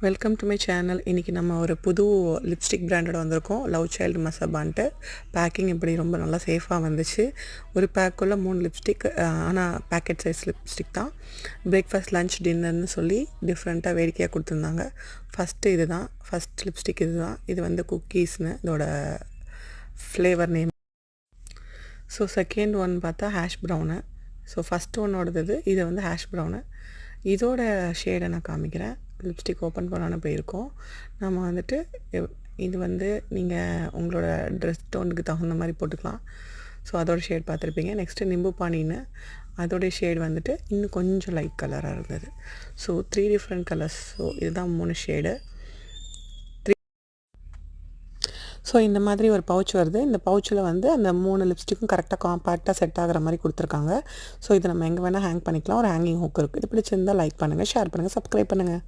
Welcome to my channel. இன்றைக்கி நம்ம ஒரு புது லிப்ஸ்டிக் பிராண்டோட வந்திருக்கோம். Love child மசபான்ட்டு. பேக்கிங் இப்படி ரொம்ப நல்லா சேஃபாக வந்துச்சு. ஒரு பேக்குள்ளே 3 லிப்ஸ்டிக், ஆனால் பேக்கெட் சைஸ் லிப்ஸ்டிக் தான். பிரேக்ஃபாஸ்ட், லன்ச், டின்னர்னு சொல்லி டிஃப்ரெண்ட்டாக வேடிக்கையாக கொடுத்துருந்தாங்க. ஃபஸ்ட் லிப்ஸ்டிக் இது தான். இது வந்து குக்கீஸ்னு இதோட flavour name. So second one பார்த்தா ஹேஷ் ப்ரௌனு. ஸோ ஃபஸ்ட் ஒன்னோடது இது வந்து ஹேஷ் ப்ரௌனு. இதோட ஷேடை நான் காமிக்கிறேன். லிப்ஸ்டிக் ஓப்பன் பண்ணான போயிருக்கோம். நம்ம வந்துட்டு இது வந்து நீங்கள் உங்களோட ட்ரெஸ் டோனுக்கு தகுந்த மாதிரி போட்டுக்கலாம். ஸோ அதோட ஷேட் பார்த்துருப்பீங்க. நெக்ஸ்ட்டு நிம்பு பானின்னு அதோடைய ஷேட் வந்துட்டு இன்னும் கொஞ்சம் லைட் கலராக இருந்தது. So 3 different colours. ஸோ இதுதான் 3 ஷேடு. ஸோ இந்த மாதிரி ஒரு பவுச் வருது. இந்த பவுச்சில் வந்து அந்த 3 லிப்ஸ்டிக்கும் கரெக்டாக காம்பேக்டாக செட் ஆகிற மாதிரி கொடுத்துருக்காங்க. ஸோ இதை நம்ம எங்கே வேணால் ஹேங் பண்ணிக்கலாம். ஒரு ஹேங்கிங் ஹூக் இருக்குது. இது பிடிச்சிருந்தால் லைக் பண்ணுங்கள், ஷேர் பண்ணுங்கள், சப்ஸ்கிரைப் பண்ணுங்கள்.